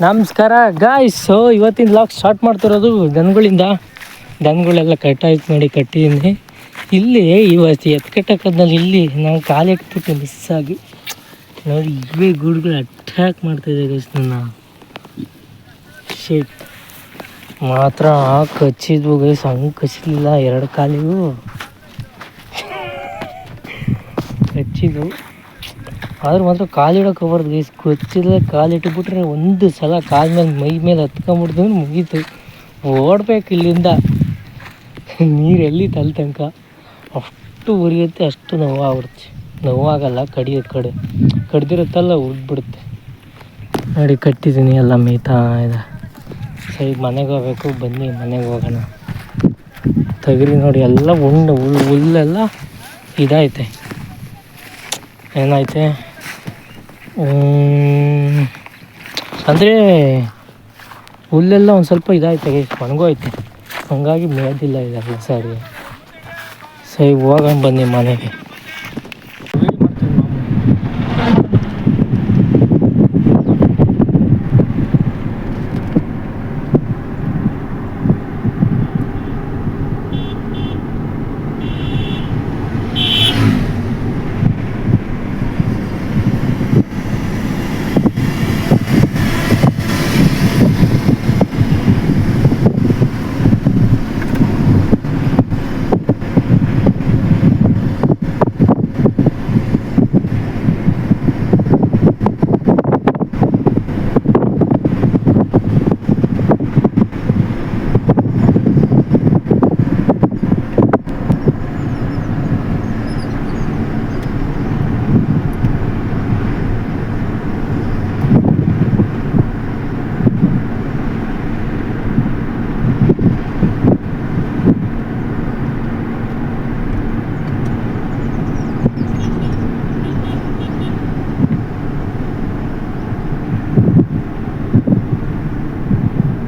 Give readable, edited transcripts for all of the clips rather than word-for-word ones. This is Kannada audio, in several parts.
ನಮಸ್ಕಾರ ಗಾಯ್ಸ್. ಇವತ್ತಿನ ಲಾಗ್ ಸ್ಟಾರ್ಟ್ ಮಾಡ್ತಿರೋದು ದನಗಳೆಲ್ಲ ಕಟ್ಟಾಯ್ತು ನೋಡಿ, ಕಟ್ಟಿದ್ದೀನಿ. ಇಲ್ಲಿ ಇವತ್ತು ಎತ್ಕಟ್ಟಕ್ಕದ್ನಲ್ಲಿ ಇಲ್ಲಿ ನಾನು ಕಾಲು ಇಟ್ಬಿಟ್ಟು ಮಿಸ್ಸಾಗಿ ನೋಡಿ, ಇವೇ ಗೂಡುಗಳು ಅಟ್ಯಾಕ್ ಮಾಡ್ತಾಯಿದೆ ಗೈಸ್. ನನ್ನ ಶೇಟ್ ಮಾತ್ರ ಕಚ್ಚಿದ್ವು ಗೈಸ್, ಹಂಗೆ ಕಚ್ಚಲಿಲ್ಲ, ಎರಡು ಕಾಲಿಗೂ ಕಚ್ಚಿದ್ವು. ಆದ್ರೆ ಮಾತ್ರ ಕಾಲಿಡೋಕೆ ಹೋಗ್ಬಾರ್ದು ಗೈಸ್, ಗೊತ್ತಿಲ್ಲ. ಕಾಲಿಟ್ಟುಬಿಟ್ರೆ ಒಂದು ಸಲ ಕಾಲ ಮೇಲೆ ಮೈ ಮೇಲೆ ಹತ್ಕೊಂಡ್ಬಿಡ್ದು ಮುಗೀತು, ಓಡ್ಬೇಕು ಇಲ್ಲಿಂದ. ನೀರೆಲ್ಲಿ ತಲೆ ತನಕ ಅಷ್ಟು ಉರಿಯುತ್ತೆ, ಅಷ್ಟು ನೋವಾಗ್ಬಿಡುತ್ತೆ. ನೋವಾಗಲ್ಲ, ಕಡ್ದಿರುತ್ತಲ್ಲ ಉಡ್ಬಿಡುತ್ತೆ ನೋಡಿ. ಕಟ್ಟಿದ್ದೀನಿ, ಎಲ್ಲ ಮೇಯ್ತಾ ಇದೆ. ಸರಿ ಮನೆಗೆ ಹೋಗ್ಬೇಕು, ಬನ್ನಿ ಮನೆಗೆ ಹೋಗೋಣ. ತೆಗ್ರಿ ನೋಡಿ, ಎಲ್ಲ ಹುಲ್ಲೆಲ್ಲ ಇದೈತೆ. ಏನಾಯ್ತೆ ಅಂದರೆ ಹುಲ್ಲೆಲ್ಲ ಒಂದು ಸ್ವಲ್ಪ ಇದಾಯ್ತು, ಒಣಗೋಯ್ತು, ಹಂಗಾಗಿ ಮೇದಿಲ್ಲ ಇದೆಲ್ಲ. ಸರಿ ಹೋಗೋಣ ಬನ್ನಿ ಮನೆಗೆ.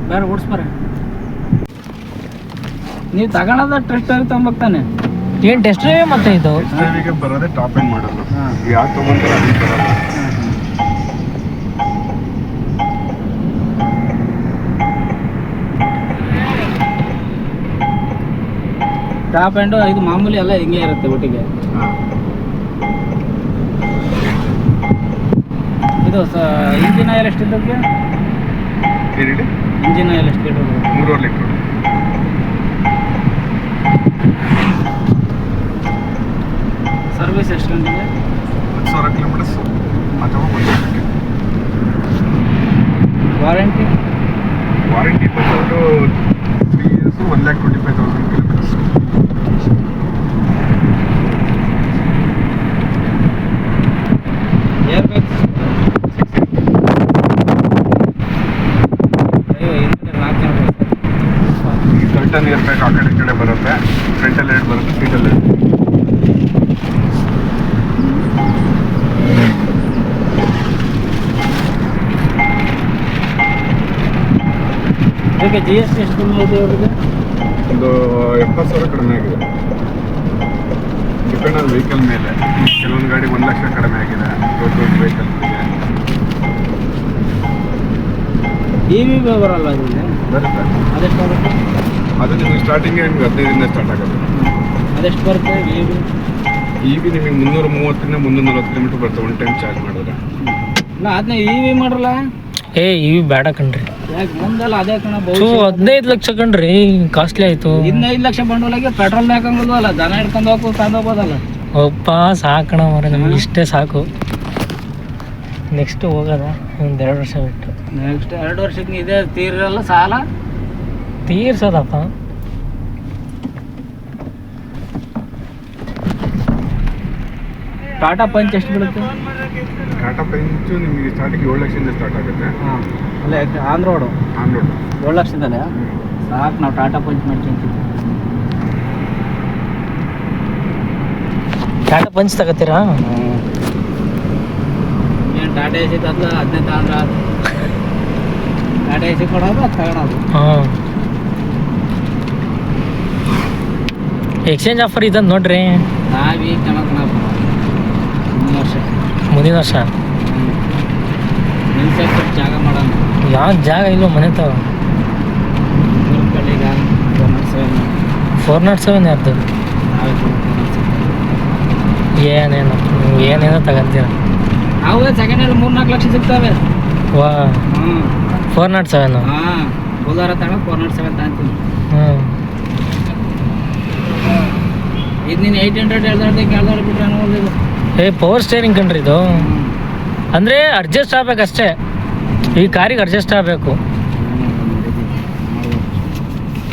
ಬೇರೆ ಓಡಿಸ್ಬಾರ, ನೀವು ತಗೊಳದ ಟೆಸ್ಟ್ ಡ್ರೈವ್ ತಗೊಂಬಕ್ತಾನೆ. ಏನು ಟೆಸ್ಟ್ ಡ್ರೈವ್ ಮತ್ತೆ ಇದು ಡ್ರೈವಿಗೆ ಬರೋದೇ ಟಾಪ್ ಎಂಡ್ ಮಾಡೋದು. ಯಾರು ತೊಗೊಂಡ್ರೆ ಅದಕ್ಕೆ ಬರೋದು. ಟಾಪ್ ಎಂಡು ಇದು ಮಾಮೂಲಿ ಎಲ್ಲ ಹಿಂಗೆ ಇರುತ್ತೆ ಒಟ್ಟಿಗೆ. ಇದು ಇಂಜಿನ್ ಆಯಿಲ್ ಎಷ್ಟು ಇದ್ದಕ್ಕೆ? ಏನಿದೆ ಇಂಜಿನ್ ಆಯಿಲ್ ಎಷ್ಟು ಲೀಟ್ರ್? 3.5 ಲೀಟ್ರ್. ಸರ್ವಿಸ್ ಎಷ್ಟು ಗಂಟೆಗೆ? 10,000 ಕಿಲೋಮೀಟರ್ಸ್ ಅಥವಾ 1 ವರ್ಷಕ್ಕೆ. ವಾರಂಟಿ ಬಂದ್ಬಿಟ್ಟು 3 ಇಯರ್ಸು 1,25,000 ಕಿಲೋಮೀಟರ್ಸ್. ಏರ್ ಬ್ಯಾಗ್ಸ್ ಫ್ರಂಟಲ್ಲಿ ಏರ್ ಬ್ಯಾಗ್ ಆ ಕಡೆ ಈ ಕಡೆ ಬರುತ್ತೆ, ಫ್ರಂಟಲ್ಲಿ 2 ಬರುತ್ತೆ, ಸೀಟಲ್ಲಿ 2. ಇದಕ್ಕೆ GST ಎಷ್ಟು ಕಮ್ಮಿ ಇದೆ ಅವರಿಗೆ? ಒಂದು 70,000 ಕಡಿಮೆ ಆಗಿದೆ. ಡಿಪೆಂಡ್ ಆನ್ ವೆಹಿಕಲ್ ಮೇಲೆ. ಕೆಲವೊಂದು ಗಾಡಿ 1 ಲಕ್ಷ ಕಡಿಮೆ ಆಗಿದೆ ದೊಡ್ಡ ವೆಹಿಕಲ್ಗಳಿಗೆ. EV ಬರಲ್ಲ ಅದರಲ್ಲಿ? ಬರುತ್ತೆ. ಅದೆಷ್ಟು ಬರುತ್ತೆ? ಅದು ನಿಮಗೆ ಸ್ಟಾರ್ಟಿಂಗೇ ನಿಮ್ಗೆ 15ರಿಂದ ಸ್ಟಾರ್ಟ್ ಆಗೋದು. ಅದೆಷ್ಟು ಬರುತ್ತೆ EV? EV ನಿಮಗೆ 330ರಿಂದ 340 ಕಿಲೋಮೀಟರ್ ಬರುತ್ತೆ ಒನ್ ಟೈಮ್ ಚಾರ್ಜ್ ಮಾಡಿದ್ರೆ. ಇಲ್ಲ ಅದನ್ನ EV ಮಾಡಲ್ಲ. ಇವು ಬೇಡ ಕಣ್ರಿ, ಯಾಕೆ ಮುಂದಲ್ಲ ಅದೇ ಕಣ 15 ಲಕ್ಷ ಕಣ್ರಿ, ಕಾಸ್ಟ್ಲಿ ಆಯ್ತು. 5 ಲಕ್ಷ ಬಂಡವಾಳಗೆ ಪೆಟ್ರೋಲ್ ಹಾಕಂಗಿಲ್ವಲ್ಲ, ದನ ಹಿಡ್ಕೊಂಡು ಹೋಗ್ಬೋದಲ್ಲ. ಒಪ್ಪ ಸಾಕಣ ಮರ, ನಮ್ಗೆ ಇಷ್ಟೇ ಸಾಕು. ನೆಕ್ಸ್ಟ್ ಹೋಗೋದ ಒಂದು 2 ವರ್ಷ ಬಿಟ್ಟು. ನೆಕ್ಸ್ಟ್ 2 ವರ್ಷಕ್ಕೆ ಇದೇ ತೀರಲ್ಲ ಸಾಲ ತೀರ್ಸೋದಪ್ಪ. ಟಾಟಾ ಪಂಚ್ ಎಷ್ಟು ಬೀಳುತ್ತೆ? ಟಾಟಾ ಪಂಚು ನಿಮಗೆ ಸ್ಟಾರ್ಟಿಂಗ್ 7 ಲಕ್ಷದಿಂದ ಸ್ಟಾರ್ಟ್ ಆಗುತ್ತೆ. ಹಾಂ ಅಲ್ಲೇ ಆನ್ ರೋಡು 7 ಲಕ್ಷದಲ್ಲೇ ಸಾಕು. ನಾವು ಟಾಟಾ ಪಂಚ್ ಮಾಡ್ಕೊಂತೀವಿ. ಟಾಟಾ ಪಂಚ್ ತಗೋತೀರಾ? ಏನು ಟಾಟಾ ಎ ಸಿ ತದ್ಲ ಅದನ್ನೇ ತಗೊಂಡ್ರೆ ಟಾಟಾ ಎ ಸಿ ಕೊಡೋದು ಅದು ತಗೊಳೋದು. ಹಾಂ, ಎಕ್ಸ್ಚೇಂಜ್ ಆಫರ್ ಇದೆ ನೋಡ್ರಿ. ನಾವೀಗ ಚೆನ್ನಾಗಿ ಮುಂದಿನ ವರ್ಷ ಮುಂದಿನ ವರ್ಷ ನಿಲ್ಸಕ್ಕೆ ಜಾಗ ಮಾಡೋಣ. ಯಾವ ಜಾಗ ಇಲ್ಲೋ ಮನೆ ತಾವ. ಈಗ 407 ಯಾರ್ದು? ಏನೇನು ನೀವು ಏನೇನೋ ತಗೊಂತೀರ. ಅವು ಸೆಕೆಂಡ್ ಹ್ಯಾಂಡ್ 3-4 ಲಕ್ಷ ಸಿಗ್ತವೆ. ವಾ 407. ಹಾಂ ಬುಲಾರ ತಗೊಂಡು 407 ತಗೊಂತೀನಿ. ಇದು ನೀನು 800 ಕೇಳ್ದವ್ರು ಬಿಟ್ರೆ ಅನ್ನೋದು. ಪವರ್ ಸ್ಟೇರಿಂಗ್ ಕಣ್ರಿ ಇದು. ಅಂದರೆ ಅಡ್ಜಸ್ಟ್ ಆಗ್ಬೇಕಷ್ಟೇ, ಈ ಕಾರಿಗೆ ಅಡ್ಜಸ್ಟ್ ಆಗಬೇಕು.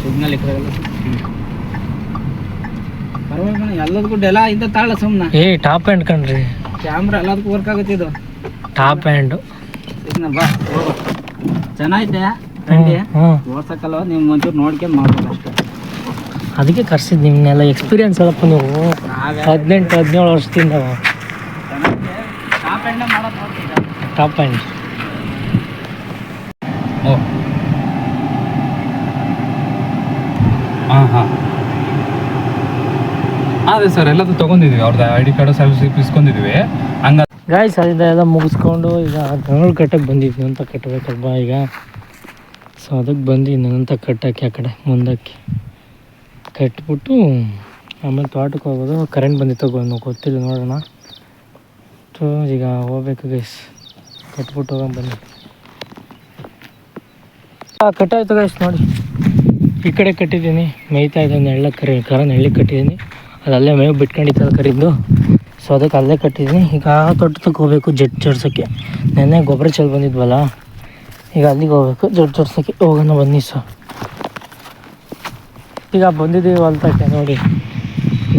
ಸಿಗ್ನಲ್ ಇಕ್ಕಲ್ಲ ಪರವಾಗಿಲ್ಲ, ಎಲ್ಲದಕ್ಕೂ ಡೆಲ ಇಂಥ ತಾಳ ಸುಮ್ಮನೆ. ಟಾಪ್ ಹ್ಯಾಂಡ್ ಕಣ್ರಿ, ಕ್ಯಾಮ್ರಾ ಎಲ್ಲದಕ್ಕೂ ವರ್ಕ್ ಆಗುತ್ತೆ ಇದು. ಟಾಪ್ ಹ್ಯಾಂಡು ಸಿಗ್ನಲ್ ಬಾ ಚೆನ್ನಾಗೈತೆ ಗಾಡಿ. ಓಡ್ಸಕ್ಕಲ್ವ ನೀವು ಒಂಚೂರು ನೋಡ್ಕೊಂಡು ಮಾಡ್ಬೇಕು ಅಷ್ಟೇ. ಅದಕ್ಕೆ ಕರ್ಸಿದ್ದು ನಿಮ್ಮನ್ನೆಲ್ಲ. ಎಕ್ಸ್ಪೀರಿಯನ್ಸ್ ಅಲ್ಲಪ್ಪ ನೀವು 18-17 ವರ್ಷದಿಂದ. ಟಾಪ್ ಎಂಡ್ ಮಾಡೋದು ನೋಡ್ತೀವಿ. Top hand. ಹಾಂ ಅದೇ ಸರ್ ಎಲ್ಲದೂ ತೊಗೊಂಡಿದ್ದೀವಿ, ಅವ್ರದ್ದು ID ಕಾರ್ಡು ಸೆಲ್ಫ್ ಇಸ್ಕೊಂಡಿದ್ದೀವಿ. ಹಂಗ ಗಾಯ್ಸ್ ಅದೆಲ್ಲ ಮುಗಿಸ್ಕೊಂಡು ಈಗ ಗಂಗಳು ಕಟ್ಟಕ್ಕೆ ಬಂದಿದ್ವಿ ಅಂತ ಕಟ್ಟಬೇಕಲ್ವಾ ಈಗ. ಸೊ ಅದಕ್ಕೆ ಬಂದಿದ್ದೀನಿ ಅಂತ ಕಟ್ಟಕ್ಕೆ ಆ ಕಡೆ ಮುಂದಕ್ಕೆ ಕಟ್ಬಿಟ್ಟು ಆಮೇಲೆ ತೋಟಕ್ಕೆ ಹೋಗೋದು. ಕರೆಂಟ್ ಬಂದಿತ್ತು ಗೊತ್ತಿಲ್ಲ, ನೋಡೋಣ. ಸೊ ಈಗ ಹೋಗ್ಬೇಕು ಗೈಸ್, ಕಟ್ಬಿಟ್ಟು ಹೋಗೋಣ ಬನ್ನಿ. ಕಟ್ಟಾಯ್ತು ಗೈಸ್ ನೋಡಿ, ಈ ಕಡೆ ಕಟ್ಟಿದ್ದೀನಿ. ಮೇಯ್ತಾ ಇದ್ದೀನಿ, ನೆಳ್ಳ ಕರ ನೆಳ್ಳಿ ಕಟ್ಟಿದ್ದೀನಿ. ಅದಲ್ಲೇ ಮೇವು ಬಿಟ್ಕೊಂಡಿತ್ತಲ್ಲ ಕರಿದ್ದು, ಸೊ ಅದಕ್ಕೆ ಅಲ್ಲೇ ಕಟ್ಟಿದ್ದೀನಿ. ಈಗ ತೋಟಕ್ಕೆ ಹೋಗ್ಬೇಕು ಜೆಟ್ ಜೋಡ್ಸೋಕ್ಕೆ. ನೆನ್ನೆ ಗೊಬ್ಬರ ಚೆಲ್ಲಿ ಬಂದಿದ್ವಲ್ಲ, ಈಗ ಅಲ್ಲಿಗೆ ಹೋಗ್ಬೇಕು ಜೆಟ್ ಜೋಡ್ಸೋಕ್ಕೆ. ಹೋಗೋಣ ಬನ್ನಿ. ಸೊ ಈಗ ಬಂದಿದ್ದೀವಿ ಹೊಲ್ತಕ್ಕೆ ನೋಡಿ,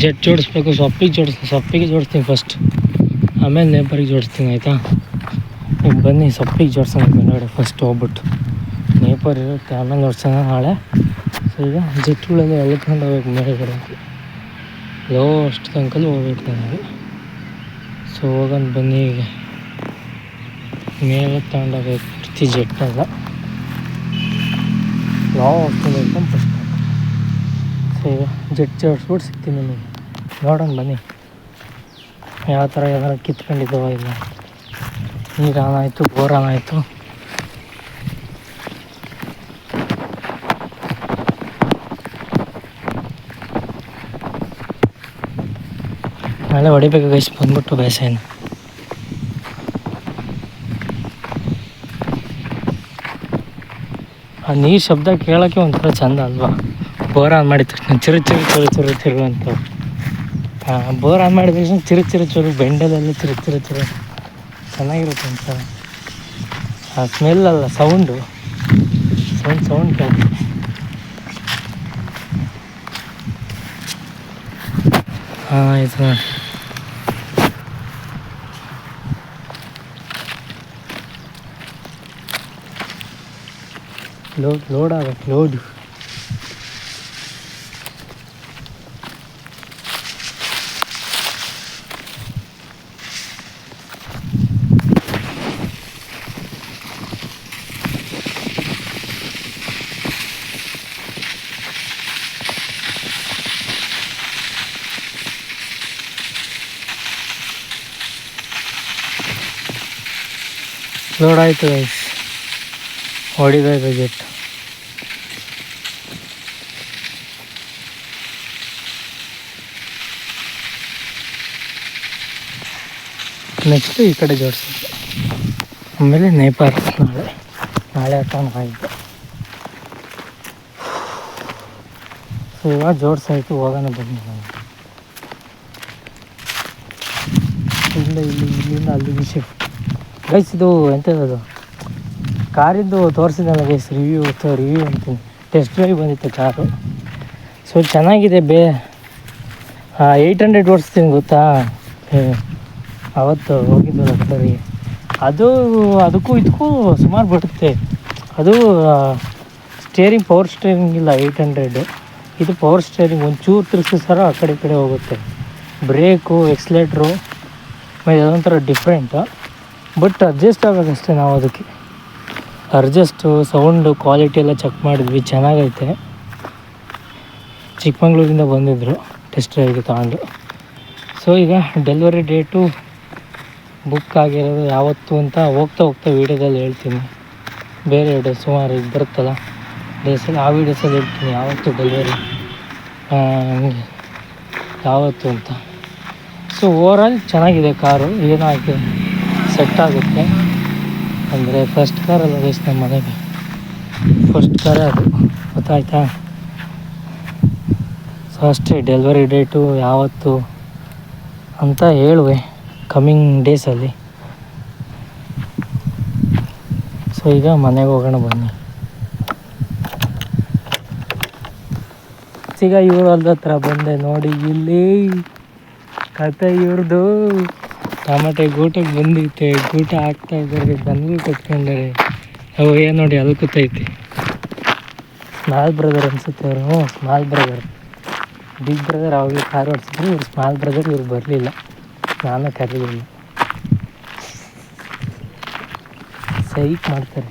ಜೆಟ್ ಜೋಡಿಸ್ಬೇಕು. ಸೊಪ್ಪಿಗೆ ಜೋಡಿಸ್ತೀನಿ ಫಸ್ಟ್, ಆಮೇಲೆ ನೇಪರಿಗೆ ಜೋಡಿಸ್ತೀನಿ ಆಯಿತಾ. ಈಗ ಬನ್ನಿ ಸೊಪ್ಪಿಗೆ ಜೋಡ್ಸೋಣ ನೋಡಿ ಫಸ್ಟ್ ಹೋಗ್ಬಿಟ್ಟು. ನೇಪರ್ ಇರುತ್ತೆ ಆಮೇಲೆ ಜೋಡ್ಸೋಣ ನಾಳೆ. ಸೊ ಈಗ ಜೆಟ್ಗಳೆಲ್ಲ ಎಳ್ಕೊಂಡು ಹೋಗ್ಬೇಕು ಮೇಲ್ಗಡೆ, ಅಷ್ಟು ತನಕಲ್ಲಿ ಹೋಗ್ಬೇಕು ನನಗೆ. ಸೊ ಹೋಗೋಣ ಬನ್ನಿ. ಈಗ ಮೇಲೆ ತಗೊಂಡೋಗ್ಬೇಕು ಪೂರ್ತಿ ಜೆಟ್ಟೆಲ್ಲ ಅಷ್ಟು ಬೇಕು ಫಸ್ಟ್. ಸೊ ಈಗ ಜೆಟ್ ಜೋಡಿಸ್ಬಿಟ್ಟು ಸಿಗ್ತೀನಿ ನಿಮಗೆ, ನೋಡೋಣ ಬನ್ನಿ ಯಾವ ಥರ ಏನಾರು ಕಿತ್ಕೊಂಡಿದ್ದಾವ ಇಲ್ಲ. ನೀರು ಆನ್ ಆಯಿತು, ಬೋರ್ ಆನ್ ಆಯಿತು. ನಾಳೆ ಹೊಡಿಬೇಕು ಗೈಸ್ ಬಂದ್ಬಿಟ್ಟು ಬೇಸಾಯನ. ಆ ನೀರು ಶಬ್ದ ಕೇಳೋಕ್ಕೆ ಒಂಥರ ಚೆಂದ ಅಲ್ವಾ. ಬೋರ್ ಆನ್ ಮಾಡಿದ ತಕ್ಷಣ ಚಿರು ಅಂತ. ಬೋರ್ ಆನ್ ಮಾಡಿದ ತಕ್ಷಣ ಚಿರು ಬೆಂಡಲೆಲ್ಲ ಚಿರು ಚೆನ್ನಾಗಿರುತ್ತೆ ಒಂಥರ. ಆ ಸ್ಮೆಲ್ ಅಲ್ಲ, ಸೌಂಡ್ ಕೇಳಿ. ಹಾಂ ಆಯ್ತು ನೋಡಿ. ಲೋಡ್ ಆಗಕ್ಕೆ ಲೋಡ್. ಲೋಡ್ ಆಯಿತು ಗೈಸ್, ಹೊಡಿದಾಯ್ತು ಜೆಟ್. ನೆಕ್ಸ್ಟ್ ಈ ಕಡೆ ಜೋಡಿಸೋದು, ಆಮೇಲೆ ನೇಪಾರ್ ನಾಳೆ ಟೌನ್ ಆಯಿತು. ಸೊ ಇವಾಗ ಜೋಡಿಸಾಯ್ತು, ಹೋಗೋಣ ಬನ್ನಿ. ನಾವು ಇಲ್ಲಿಂದ ಅಲ್ಲಿಗೆ ಶಿಫ್ಟ್ ಗೈಸ್. ಇದು ಎಂಥದ್ದು ಕಾರಿಂದು ತೋರಿಸಿದಲ್ಲ ಗೈಸ್, ರಿವ್ಯೂ ಅಂತೀನಿ. ಟೆಸ್ಟ್ ಡ್ರೈವ್ ಬಂದಿತ್ತು ಕಾರು. ಸೊ ಚೆನ್ನಾಗಿದೆ. 800 ಓಡಿಸ್ತೀನಿ ಗೊತ್ತಾ. ಅವತ್ತು ಹೋಗಿದ್ವಲ್ಲ ಕಲರಿಗೆ, ಅದಕ್ಕೂ ಇದಕ್ಕೂ ಸುಮಾರು ಬಿಡುತ್ತೆ. ಅದು ಪವರ್ ಸ್ಟೇರಿಂಗ್ ಇಲ್ಲ 800. ಇದು ಪವರ್ ಸ್ಟೇರಿಂಗ್, ಒಂಚೂರು ತಿರ್ಗಿಸಿ ಸರ ಆ ಕಡೆ ಈ ಕಡೆ ಹೋಗುತ್ತೆ. ಬ್ರೇಕು, ಎಕ್ಸ್ಲೇಟ್ರು ಅದೊಂಥರ ಡಿಫ್ರೆಂಟು. ಬಟ್ ಅಡ್ಜಸ್ಟ್ ಆಗಬೇಕಷ್ಟೇ ನಾವು ಅದಕ್ಕೆ. ಸೌಂಡು ಕ್ವಾಲಿಟಿ ಎಲ್ಲ ಚೆಕ್ ಮಾಡಿದ್ವಿ, ಚೆನ್ನಾಗೈತೆ. ಚಿಕ್ಕಮಂಗ್ಳೂರಿಂದ ಬಂದಿದ್ದರು ಟೆಸ್ಟ್ ಡ್ರೈವ್ಗೆ ತಗೊಂಡು. ಸೊ ಈಗ ಡೆಲಿವರಿ ಡೇಟು ಬುಕ್ ಆಗಿರೋದು ಯಾವತ್ತು ಅಂತ ಹೋಗ್ತಾ ವೀಡಿಯೋದಲ್ಲಿ ಹೇಳ್ತೀನಿ. ಬೇರೆ ವಿಡಿಯೋ ಸುಮಾರು ಈಗ ಬರುತ್ತಲ್ಲ ಡೇಸಲ್ಲಿ ಆ ವೀಡಿಯೋಸಲ್ಲಿ ಇರ್ತೀನಿ ಯಾವತ್ತು ಡೆಲಿವರಿ ಹಂಗೆ ಯಾವತ್ತು ಅಂತ. ಸೊ ಓವರಾಲ್ ಚೆನ್ನಾಗಿದೆ ಕಾರು, ಏನಾಗಿ ಸೆಟ್ ಆಗುತ್ತೆ ಅಂದರೆ ಫಸ್ಟ್ ಕಾರಲ್ಲ ಗೈಸ್ ನಮ್ಮ ಮನೆಗೆ, ಫಸ್ಟ್ ಕಾರೇ ಅದು, ಗೊತ್ತಾಯ್ತಾ? ಸೊ ಅಷ್ಟೇ, ಡೆಲಿವರಿ ಡೇಟು ಯಾವತ್ತು ಅಂತ ಹೇಳುವೆ ಕಮ್ಮಿಂಗ್ ಡೇಸಲ್ಲಿ. ಸೊ ಈಗ ಮನೆಗೆ ಹೋಗೋಣ ಬನ್ನಿ. ಈಗ ಇವ್ರ ಹೊಲ್ದ ಹತ್ರ ಬಂದೆ ನೋಡಿ, ಇಲ್ಲಿ ಕತೆ ಇವ್ರದ್ದು ಟಮಾಟೆ ಗೂಟಕ್ಕೆ ಬಂದೈತೆ, ಗೂಟ ಹಾಕ್ತಾ ಇದ್ದಾರೆ, ದನಗಳು ಕಟ್ಕೊಂಡಾರೆ. ಅವು ಏನು ನೋಡಿ ಅಲ್ಲಿ ಕೂತೈತಿ, ಸ್ಮಾಲ್ ಬ್ರದರ್ ಅನ್ಸುತ್ತೆ ಅವರು. ಹ್ಞೂ ಸ್ಮಾಲ್ ಬ್ರದರ್, ಬಿಗ್ ಬ್ರದರ್ ಅವಾಗಲೇ ಕಾರ್ ಓಡಿಸಿದ್ರು, ಇವ್ರು ಸ್ಮಾಲ್ ಬ್ರದರ್, ಇವ್ರು ಬರಲಿಲ್ಲ, ನಾನು ಕರೀಲಿಲ್ಲ. ಸೈಕ್ ಮಾಡ್ತಾರೆ,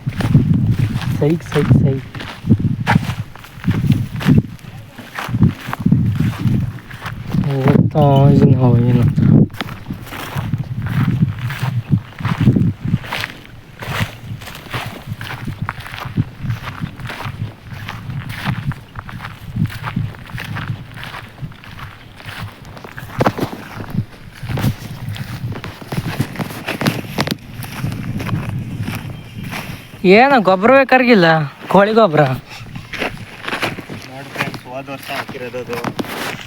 ಸೈಕ್ ಸೈಕ್ ಸೈಕ್. ಗೊತ್ತಾ ಏನು ಏನು ಏನು ಗೊಬ್ಬರ ಬೇಕಾಗಿಲ್ಲ, ಕೋಳಿ ಗೊಬ್ಬರ ನೋಡಿ ಫ್ರೆಂಡ್ಸ್, ಹೋದ ವರ್ಷ ಹಾಕಿರೋದು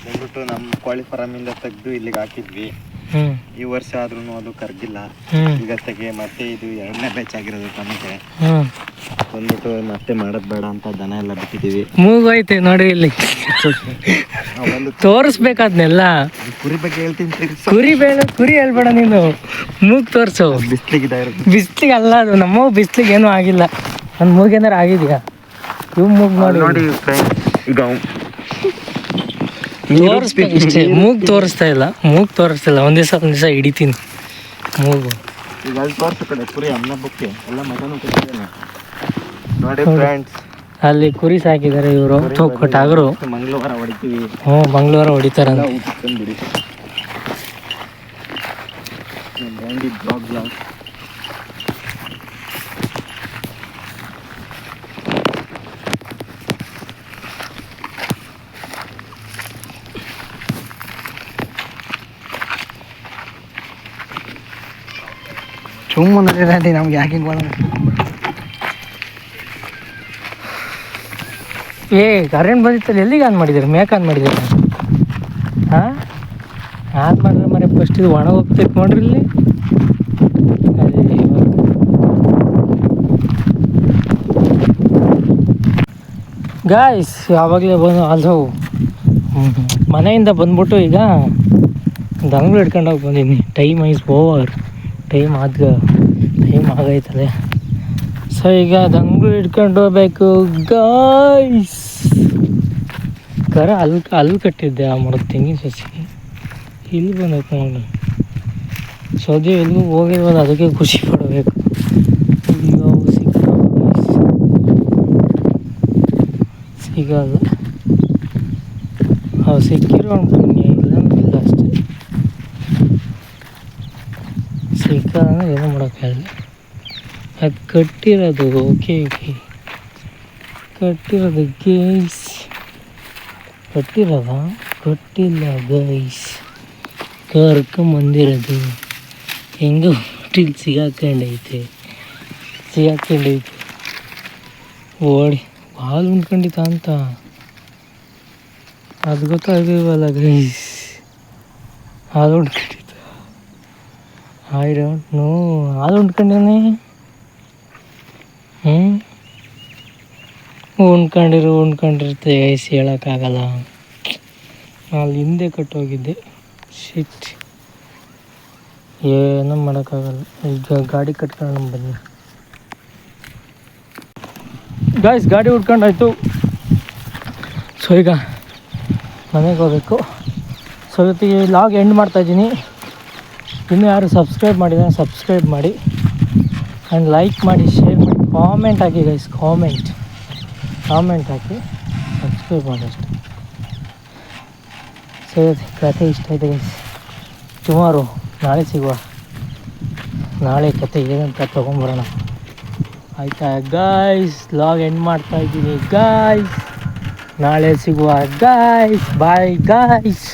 ಬಂದ್ಬಿಟ್ಟು ನಮ್ಮ ಕೋಳಿ ಫಾರಮಿಂದ ತೆಗೆದು ಇಲ್ಲಿಗೆ ಹಾಕಿದ್ವಿ. ಈ ವರ್ಷ ಆದ್ರೂ ಅದು ಕರ್ಗಿಲ್ಲ. ಈಗ ಮತ್ತೆ ಇದು 2ನೇ ಬ್ಯಾಚ್ ಆಗಿರೋದು ಟೊಮೆಟೆ ಬಂದ್ಬಿಟ್ಟು ಮತ್ತೆ ಮಾಡೋದ್ ಬೇಡ ಅಂತ ದನ ಎಲ್ಲ ಬಿಟ್ಟಿದೀವಿ. ಮೂಗೋಯ್ತೆ ನೋಡಿ ಇಲ್ಲಿ ತೋರಿಸ್ಬೇಕಾದ್ನೆಲ್ಲ. ಕುರಿ ಬಗ್ಗೆ ಹೇಳ್ತೀನಿ, ಕುರಿ ಹೇಳ್ಬೇಡ ನೀನು, ಮೂಗ್ ತೋರ್ಸು. ಬಿಸ್ಲಿಗೆ ಅಲ್ಲ ಅದು, ನಮ್ಮ ಬಿಸ್ಲಿಗೆ ಏನೂ ಆಗಿಲ್ಲ. ನನ್ನ ಮೂಗೇನಾರು ಆಗಿದ್ಯಾ? ಇವ್ ಮೂಗ್ ನೋಡಿ ಈಗ ತೋರಿಸ್ಬೇಕಷ್ಟೇ, ಮೂಗ್ ತೋರಿಸ್ತಿಲ್ಲ. ಒಂದ್ ದಿವಸ ಹಿಡಿತೀನಿ ಮೂಗು. ಈಗ ಅಲ್ಲಿ ತೋರ್ಸು ಕಡೆ ಕುರಿ ಅನ್ನ ಬುಕ್ಕೆ ಎಲ್ಲ ಮಟನ್ ನೋಡಿ ಫ್ರೆಂಡ್ಸ್. ಅಲ್ಲಿ ಕುರಿ ಸಾಕಿದ್ದಾರೆ ಇವರು, ಕೊಟ್ಟಾಗರು ಮಂಗಳವಾರ ಹೊಡಿತೀವಿ. ಮಂಗಳವಾರ ಹೊಡಿತಾರಂತ. ಸುಮ್ಮನೆ ನಮ್ಗೆ ಯಾಕೆ ಕರೆಂಟ್ ಬಂದಿತ್ತಲ್ಲ, ಎಲ್ಲಿಗೆ ಆನ್ ಮಾಡಿದ್ದೀರಿ? ಮೇಕ್ ಆನ್ ಮಾಡಿದ್ದೀರಿ? ಹಾಂ, ಆನ್ ಮಾಡಿದ್ರೆ ಮರೆ ಫಸ್ಟ್ ಇದು ಒಣ ಹೋಗ್ತೈತೆ ನೋಡ್ರಿ ಇಲ್ಲಿ. ಗಾಯ್ಸ್ ಆವಾಗಲೇ ಬಂದು ಅದು ಮನೆಯಿಂದ ಬಂದ್ಬಿಟ್ಟು ಈಗ ದನಗಳು ಹಿಡ್ಕೊಂಡು ಹೋಗಿ ಬಂದಿದ್ದೀನಿ. ಟೈಮ್ ಈಸ್ ಓವರ್, ಟೈಮ್ ಆಗೈತದೆ. ಸೊ ಈಗ ದನಗಳು ಹಿಡ್ಕೊಂಡು ಹೋಗ್ಬೇಕು ಗಾಯ್ಸ್. ಕರ ಅಲ್ಲಿ ಕಟ್ಟಿದ್ದೆ ಆ ಮರದ ತೆಂಗಿನ ಸಸಿಗೆ, ಇಲ್ಲಿ ಬಂದೈತೆ ನೋಡಿ. ಸೌದೆ ಎಲ್ಲಿಗೂ ಹೋಗಿರ್ಬೋದು, ಅದಕ್ಕೆ ಖುಷಿ ಪಡಬೇಕು. ಈಗ ಸಿಗಲ್ಲ, ಅವು ಸಿಕ್ಕಿರೋ ಪುಣ್ಯ, ಇಲ್ಲ ಅಷ್ಟೇ. ಸಿಕ್ಕಂದ್ರೆ ಏನೂ ಮಾಡೋಕ್ಕಾಗಲ್ಲ. ಅದು ಕಟ್ಟಿರೋದು ಓಕೆ ಕಟ್ಟಿರೋದು ಗೈಸ್, ಕಟ್ಟಿಲ್ಲ ಗೈಸ್, ಕರ್ಕೊಂಬಂದಿರೋದು ಹೆಂಗೋ ಇಲ್ಲಿ ಸಿಗಾಕೊಂಡೈತೆ ಓಡಿ ಹಾಲು ಉಂಡ್ಕೊಂಡಿತ್ತ ಅಂತ ಅದು ಗೊತ್ತಾಗಿಲ್ವಲ್ಲ ಗೈಸ್. ಹಾಲು ಉಂಡ್ಕೊಂಡಿದ್ದ, ಐ ಡೋಂಟ್ ನೋ. ಹಾಲು ಉಂಡ್ಕೊಂಡೇನೆ. ಉಂಡ್ಕೊಂಡಿರುತ್ತೆ ಗೈಸ್, ಹೇಳೋಕ್ಕಾಗಲ್ಲ. ಅಲ್ಲಿ ಹಿಂದೆ ಕಟ್ಟೋಗಿದ್ದೆ, ಶಿಟ್, ಏನೂ ಮಾಡೋಕ್ಕಾಗಲ್ಲ. ಈಗ ಗಾಡಿ ಕಟ್ಕೊಂಡು ಬನ್ನಿ ಗಾಯ್ಸ್. ಗಾಡಿ ಉಟ್ಕೊಂಡಾಯ್ತು. ಸೊ ಈಗ ಮನೆಗೆ ಹೋಗ್ಬೇಕು. ಸೊ ಇವತ್ತಿಗೆ ಲಾಗ್ ಎಂಡ್ ಮಾಡ್ತಾಯಿದ್ದೀನಿ. ಇನ್ನೂ ಯಾರು ಸಬ್ಸ್ಕ್ರೈಬ್ ಮಾಡಿದರೆ ಸಬ್ಸ್ಕ್ರೈಬ್ ಮಾಡಿ, ಆ್ಯಂಡ್ ಲೈಕ್ ಮಾಡಿ, ಶೇರ್ ಮಾಡಿ, ಕಾಮೆಂಟ್ ಹಾಕಿ ಗೈಸ್. ಕಾಮೆಂಟ್ ಹಾಕಿ ಸಬ್ಸ್ಕ್ರೈಬ್ ಮಾಡಿ ಅಷ್ಟೆ. ಸೊ ಕತೆ ಇಷ್ಟ ಆಯಿತು ಗೈಸ್. ನಾಳೆ ಸಿಗುವ. ನಾಳೆ ಕತೆ ಏನಂತ ತೊಗೊಂಬರೋಣ. ಆಯಿತಾ ಗಾಯ್ಸ್, ಲಾಗ್ ಎಂಡ್ ಮಾಡ್ತಾ ಇದ್ದೀನಿ ಗಾಯ್ಸ್. ನಾಳೆ ಸಿಗುವ ಗಾಯ್ಸ್, ಬಾಯ್ ಗಾಯ್ಸ್.